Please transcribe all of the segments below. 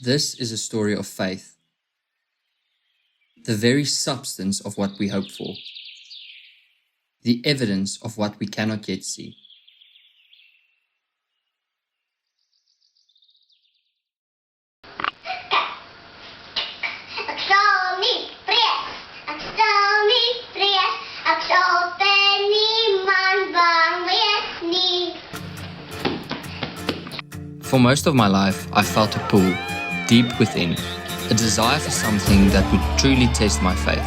This is a story of faith, the very substance of what we hope for, the evidence of what we cannot yet see. For most of my life, I felt a pull, deep within, a desire for something that would truly test my faith.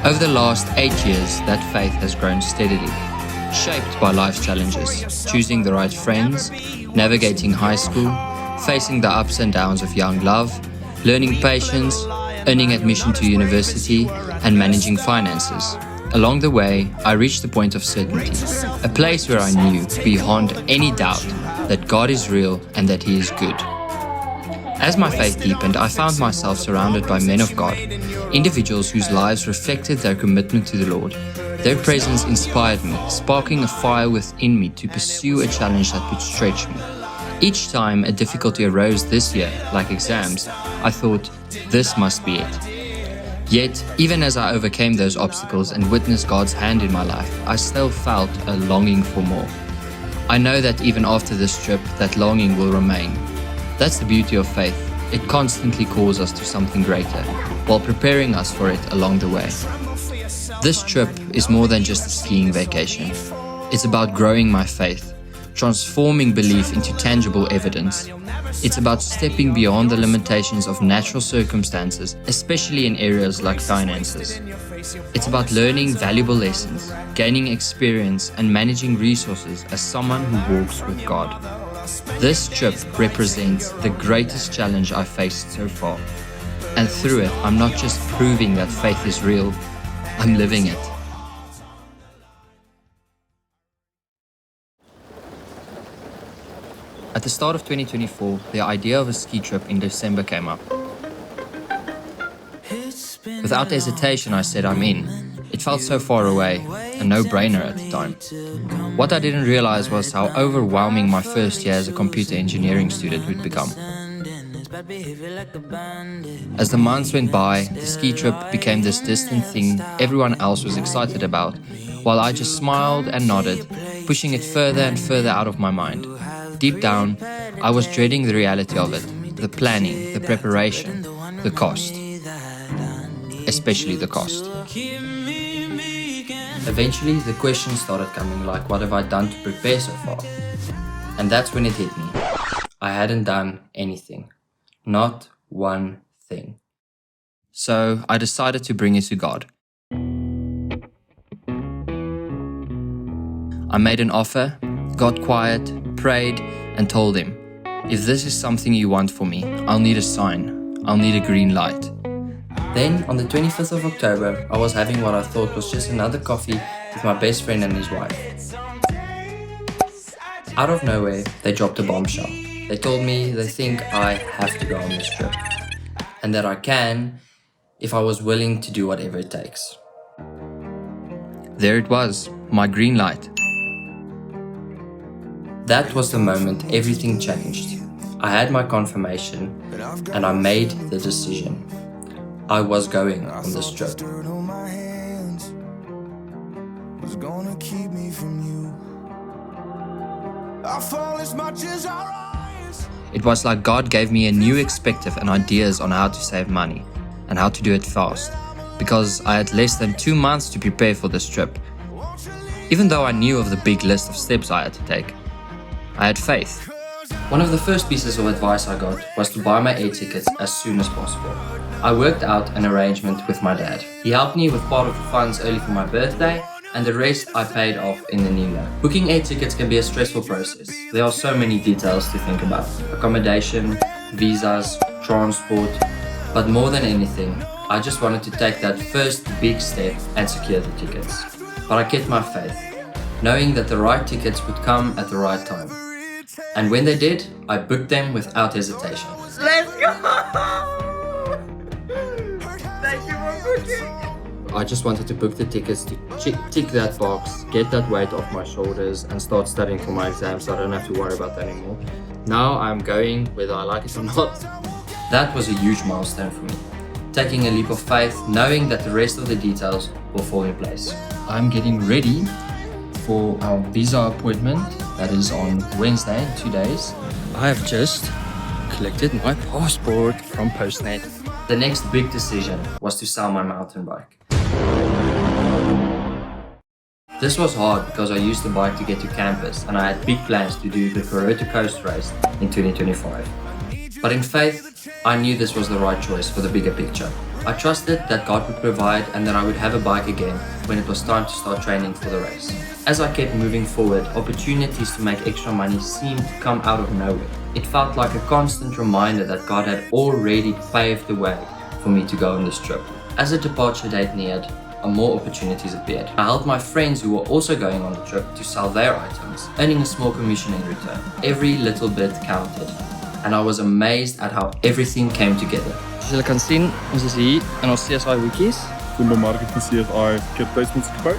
Over the last 8 years, that faith has grown steadily, shaped by life's challenges, choosing the right friends, navigating high school, facing the ups and downs of young love, learning patience, earning admission to university, and managing finances. Along the way, I reached the point of certainty, a place where I knew beyond any doubt that God is real and that He is good. As my faith deepened, I found myself surrounded by men of God, individuals whose lives reflected their commitment to the Lord. Their presence inspired me, sparking a fire within me to pursue a challenge that would stretch me. Each time a difficulty arose this year, like exams, I thought, this must be it. Yet, even as I overcame those obstacles and witnessed God's hand in my life, I still felt a longing for more. I know that even after this trip, that longing will remain. That's the beauty of faith. It constantly calls us to something greater, while preparing us for it along the way. This trip is more than just a skiing vacation. It's about growing my faith, transforming belief into tangible evidence. It's about stepping beyond the limitations of natural circumstances, especially in areas like finances. It's about learning valuable lessons, gaining experience, and managing resources as someone who walks with God. This trip represents the greatest challenge I've faced so far. And through it, I'm not just proving that faith is real, I'm living it. At the start of 2024, the idea of a ski trip in December came up. Without hesitation, I said I'm in. It felt so far away, a no-brainer at the time. What I didn't realize was how overwhelming my first year as a computer engineering student would become. As the months went by, the ski trip became this distant thing everyone else was excited about, while I just smiled and nodded, pushing it further and further out of my mind. Deep down, I was dreading the reality of it, the planning, the preparation, the cost. Especially the cost. Eventually, the questions started coming like, what have I done to prepare so far? And that's when it hit me. I hadn't done anything. Not one thing. So I decided to bring it to God. I made an offer, got quiet, prayed, and told Him, if this is something you want for me, I'll need a sign. I'll need a green light. Then, on the 25th of October, I was having what I thought was just another coffee with my best friend and his wife. Out of nowhere, they dropped a bombshell. They told me they think I have to go on this trip, and that I can if I was willing to do whatever it takes. There it was, my green light. That was the moment everything changed. I had my confirmation, and I made the decision. I was going on this trip. It was like God gave me a new perspective and ideas on how to save money and how to do it fast, because I had less than 2 months to prepare for this trip. Even though I knew of the big list of steps I had to take, I had faith. One of the first pieces of advice I got was to buy my air tickets as soon as possible. I worked out an arrangement with my dad. He helped me with part of the funds early for my birthday, and the rest I paid off in the new year. Booking air tickets can be a stressful process. There are so many details to think about. Accommodation, visas, transport, but more than anything, I just wanted to take that first big step and secure the tickets. But I kept my faith, knowing that the right tickets would come at the right time. And when they did, I booked them without hesitation. Let's go! Thank you for booking! I just wanted to book the tickets to tick that box, get that weight off my shoulders, and start studying for my exams so I don't have to worry about that anymore. Now I'm going whether I like it or not. That was a huge milestone for me. Taking a leap of faith, knowing that the rest of the details will fall in place. I'm getting ready for our visa appointment. That is on Wednesday in 2 days. I have just collected my passport from Postnet. The next big decision was to sell my mountain bike. This was hard because I used the bike to get to campus and I had big plans to do the Koroto Coast race in 2025. But in faith, I knew this was the right choice for the bigger picture. I trusted that God would provide and that I would have a bike again when it was time to start training for the race. As I kept moving forward, opportunities to make extra money seemed to come out of nowhere. It felt like a constant reminder that God had already paved the way for me to go on this trip. As the departure date neared, more opportunities appeared. I helped my friends who were also going on the trip to sell their items, earning a small commission in return. Every little bit counted, and I was amazed at how everything came together. Soos julle kan sien, ons is hier in ons CSI wikkies. Van bemarking van CSI Kithuismaatskappy.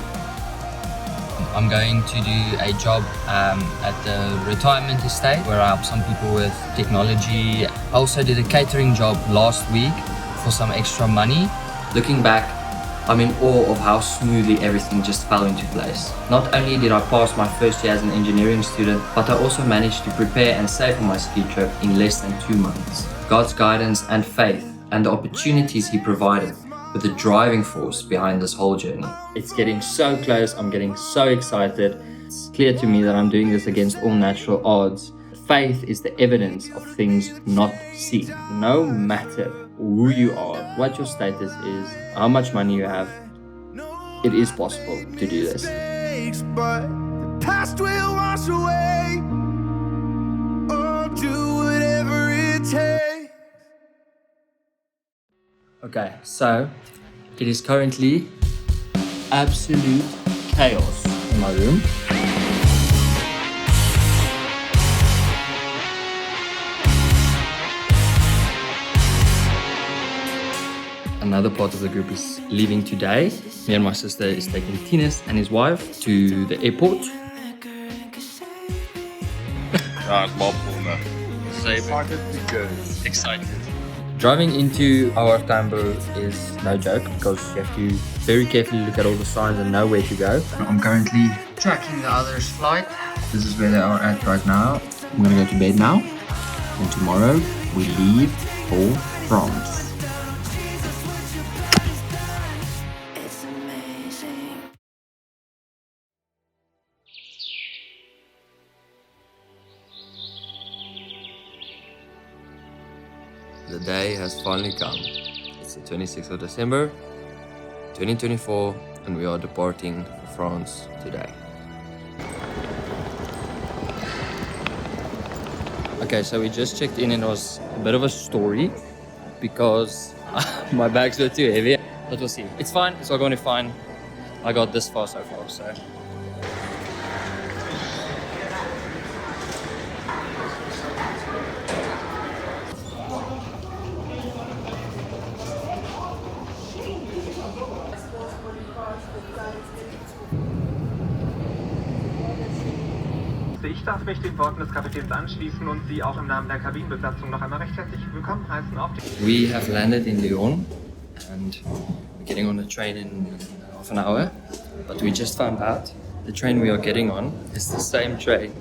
I'm going to do a job at the retirement estate where I help some people with technology. I also did a catering job last week for some extra money. Looking back, I'm in awe of how smoothly everything just fell into place. Not only did I pass my first year as an engineering student, but I also managed to prepare and save for my ski trip in less than 2 months. God's guidance and faith and the opportunities He provided were the driving force behind this whole journey. It's getting so close, I'm getting so excited. It's clear to me that I'm doing this against all natural odds. Faith is the evidence of things not seen. No matter who you are, what your status is, how much money you have, it is possible to do this. But the past will wash away. I'll do whatever it takes. Okay, so it is currently absolute chaos in my room. Another part of the group is leaving today. Me and my sister is taking Tinas and his wife to the airport. It's multiple now. Excited. Driving into our Tambo is no joke because you have to very carefully look at all the signs and know where to go. I'm currently tracking the others' flight. This is where they are at right now. I'm gonna go to bed now, and tomorrow we leave for France. The day has finally come. It's the 26th of December, 2024, and we are departing for France today. Okay, so we just checked in and it was a bit of a story because my bags were too heavy. But we'll see. It's fine, it's all going to be fine. I got this far so far, so. Ich darf mich den Worten des Kapitäns anschließen und Sie auch im Namen der Kabinenbesatzung noch einmal recht herzlich willkommen heißen auf die... We have landed in Lyon and we're getting on a train in half an hour, but we just found out the train we are getting on is the same train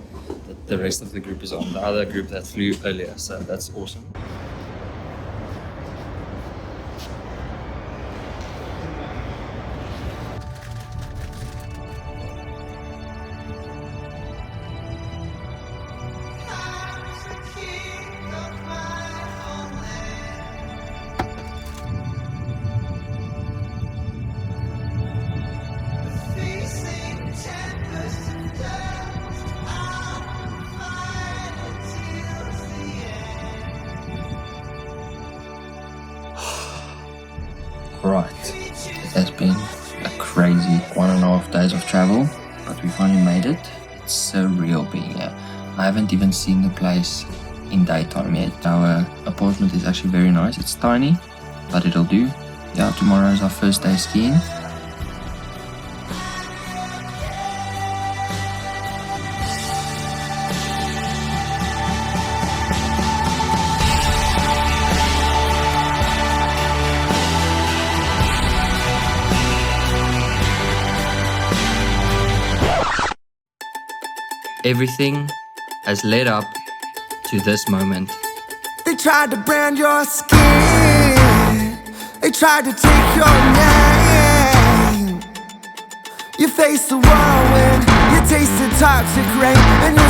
that the rest of the group is on, the other group that flew earlier, so that's awesome. Right, it has been a crazy 1.5 days of travel, but we finally made it. It's so real being here. I haven't even seen the place in daytime yet. Our apartment is actually very nice. It's tiny, but it'll do. Yeah, tomorrow is our first day skiing. everything has led up to this moment. They tried to brand your skin. They tried to take your name. You faced the whirlwind. You tasted toxic rain, and you